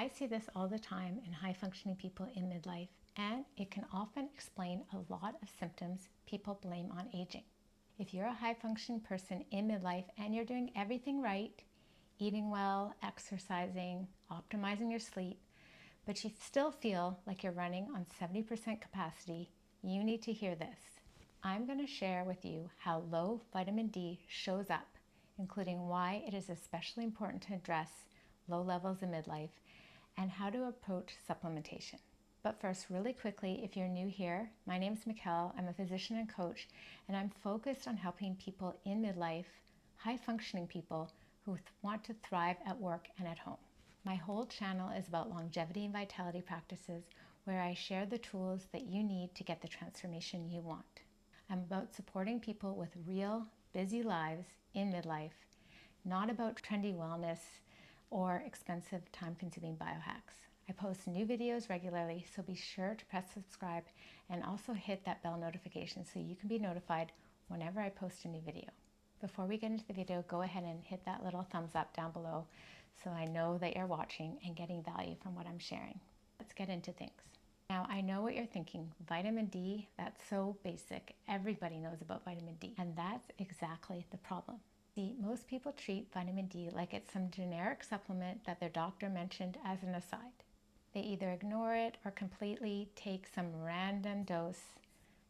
I see this all the time in high-functioning people in midlife, and it can often explain a lot of symptoms people blame on aging. If you're a high-functioning person in midlife and you're doing everything right, eating well, exercising, optimizing your sleep, but you still feel like you're running on 70% capacity, you need to hear this. I'm going to share with you how low vitamin D shows up, including why it is especially important to address low levels in midlife and how to approach supplementation. But first, really quickly, if you're new here, my name is Mikkel. I'm a physician and coach, and I'm focused on helping people in midlife, high-functioning people who want to thrive at work and at home. My whole channel is about longevity and vitality practices where I share the tools that you need to get the transformation you want. I'm about supporting people with real, busy lives in midlife, not about trendy wellness or expensive, time-consuming biohacks. I post new videos regularly, so be sure to press subscribe and also hit that bell notification so you can be notified whenever I post a new video. Before we get into the video, go ahead and hit that little thumbs up down below so I know that you're watching and getting value from what I'm sharing. Let's get into things. Now, I know what you're thinking. Vitamin D, that's so basic. Everybody knows about vitamin D, and that's exactly the problem. See, most people treat vitamin D like it's some generic supplement that their doctor mentioned as an aside. They either ignore it or completely take some random dose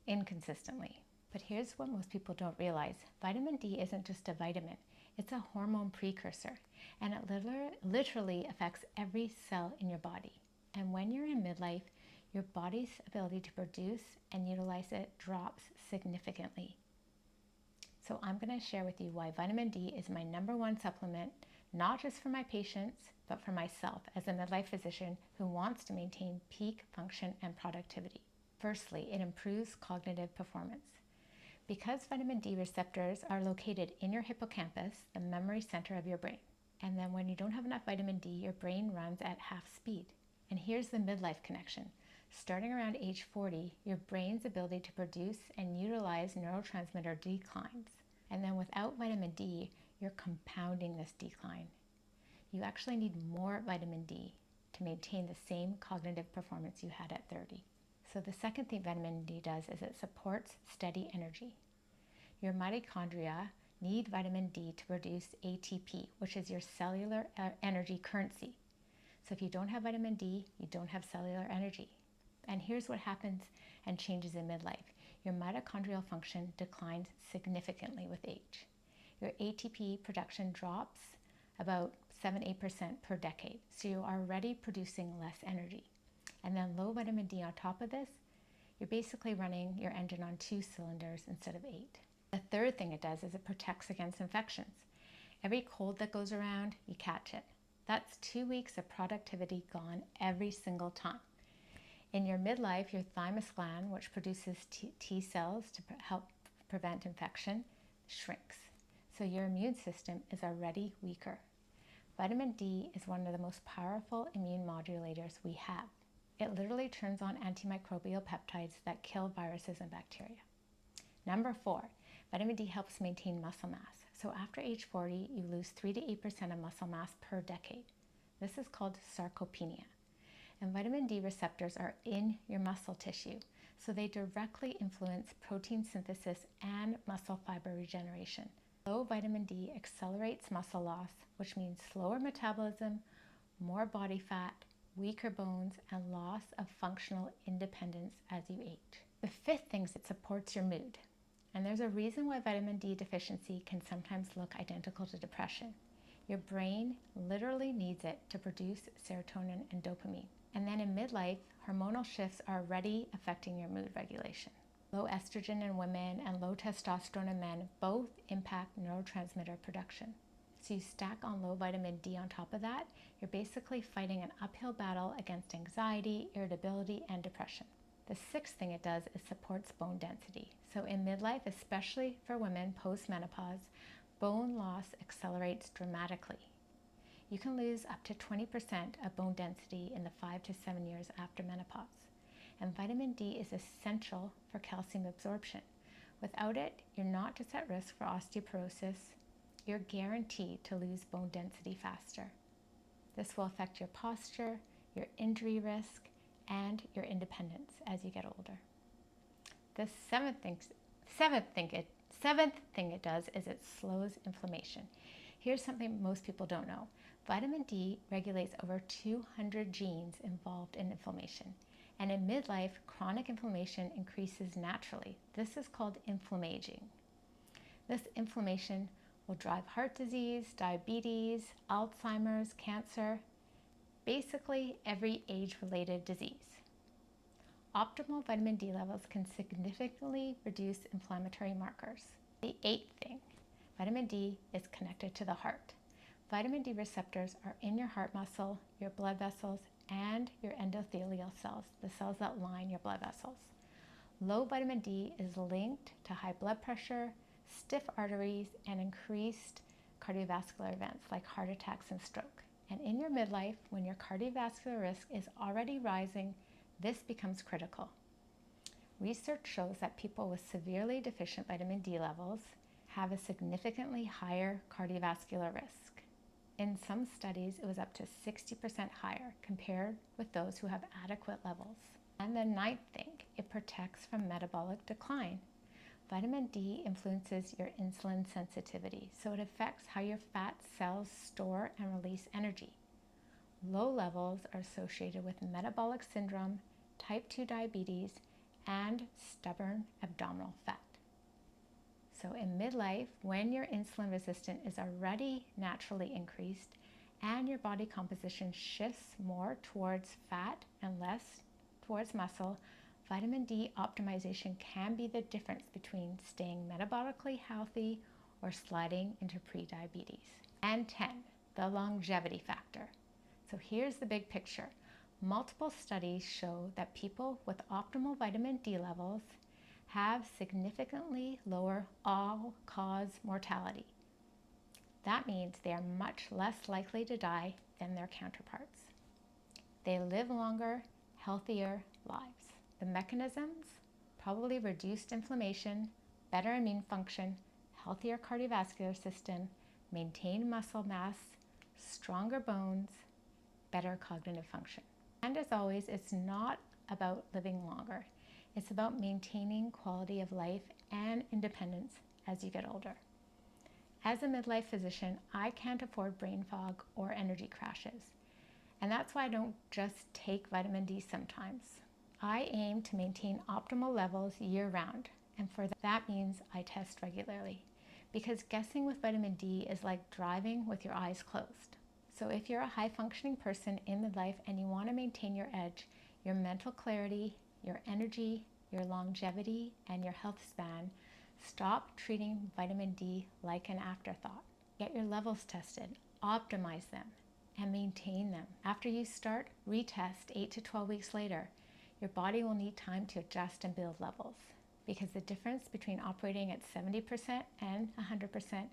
inconsistently. But here's what most people don't realize. Vitamin D isn't just a vitamin. It's a hormone precursor, and it literally affects every cell in your body. And when you're in midlife, your body's ability to produce and utilize it drops significantly. So I'm going to share with you why vitamin D is my #1 supplement, not just for my patients, but for myself as a midlife physician who wants to maintain peak function and productivity. Firstly, it improves cognitive performance. Because vitamin D receptors are located in your hippocampus, the memory center of your brain. And then when you don't have enough vitamin D, your brain runs at half speed. And here's the midlife connection. Starting around age 40, your brain's ability to produce and utilize neurotransmitter declines. And then without vitamin D, you're compounding this decline. You actually need more vitamin D to maintain the same cognitive performance you had at 30. So the second thing vitamin D does is it supports steady energy. Your mitochondria need vitamin D to produce ATP, which is your cellular energy currency. So if you don't have vitamin D, you don't have cellular energy. And here's what happens and changes in midlife. Your mitochondrial function declines significantly with age. Your ATP production drops about 7-8% per decade. So you're already producing less energy. And then low vitamin D on top of this, you're basically running your engine on 2 cylinders instead of 8. The third thing it does is it protects against infections. Every cold that goes around, you catch it. That's 2 weeks of productivity gone every single time. In your midlife, your thymus gland, which produces T cells to help prevent infection, shrinks. So your immune system is already weaker. Vitamin D is one of the most powerful immune modulators we have. It literally turns on antimicrobial peptides that kill viruses and bacteria. #4, vitamin D helps maintain muscle mass. So after age 40, you lose 3 to 8% of muscle mass per decade. This is called sarcopenia. And vitamin D receptors are in your muscle tissue, so they directly influence protein synthesis and muscle fiber regeneration. Low vitamin D accelerates muscle loss, which means slower metabolism, more body fat, weaker bones, and loss of functional independence as you age. The fifth thing is it supports your mood. And there's a reason why vitamin D deficiency can sometimes look identical to depression. Your brain literally needs it to produce serotonin and dopamine. And then in midlife, hormonal shifts are already affecting your mood regulation. Low estrogen in women and low testosterone in men both impact neurotransmitter production. So you stack on low vitamin D on top of that, you're basically fighting an uphill battle against anxiety, irritability, and depression. The sixth thing it does is supports bone density. So in midlife, especially for women post-menopause, bone loss accelerates dramatically. You can lose up to 20% of bone density in the 5 to 7 years after menopause. And vitamin D is essential for calcium absorption. Without it, you're not just at risk for osteoporosis, you're guaranteed to lose bone density faster. This will affect your posture, your injury risk, and your independence as you get older. The seventh thing it does is it slows inflammation. Here's something most people don't know. Vitamin D regulates over 200 genes involved in inflammation. And in midlife, chronic inflammation increases naturally. This is called inflammaging. This inflammation will drive heart disease, diabetes, Alzheimer's, cancer, basically every age-related disease. Optimal vitamin D levels can significantly reduce inflammatory markers. The eighth thing, vitamin D is connected to the heart. Vitamin D receptors are in your heart muscle, your blood vessels, and your endothelial cells, the cells that line your blood vessels. Low vitamin D is linked to high blood pressure, stiff arteries, and increased cardiovascular events like heart attacks and stroke. And in your midlife, when your cardiovascular risk is already rising, this becomes critical. Research shows that people with severely deficient vitamin D levels have a significantly higher cardiovascular risk. In some studies, it was up to 60% higher compared with those who have adequate levels. And the ninth thing, it protects from metabolic decline. Vitamin D influences your insulin sensitivity, so it affects how your fat cells store and release energy. Low levels are associated with metabolic syndrome, type 2 diabetes, and stubborn abdominal fat. So in midlife, when your insulin resistance is already naturally increased and your body composition shifts more towards fat and less towards muscle, vitamin D optimization can be the difference between staying metabolically healthy or sliding into prediabetes. And 10, the longevity factor. So here's the big picture. Multiple studies show that people with optimal vitamin D levels have significantly lower all-cause mortality. That means they are much less likely to die than their counterparts. They live longer, healthier lives. The mechanisms: probably reduced inflammation, better immune function, healthier cardiovascular system, maintained muscle mass, stronger bones, better cognitive function. And as always, it's not about living longer. It's about maintaining quality of life and independence as you get older. As a midlife physician, I can't afford brain fog or energy crashes. And that's why I don't just take vitamin D sometimes. I aim to maintain optimal levels year-round, and for that means I test regularly. Because guessing with vitamin D is like driving with your eyes closed. So if you're a high-functioning person in midlife and you want to maintain your edge, your mental clarity, your energy, your longevity, and your health span, stop treating vitamin D like an afterthought. Get your levels tested, optimize them, and maintain them. After you start, retest 8 to 12 weeks later. Your body will need time to adjust and build levels, because the difference between operating at 70% and 100%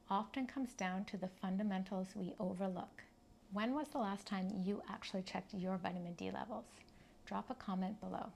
often comes down to the fundamentals we overlook. When was the last time you actually checked your vitamin D levels? Drop a comment below.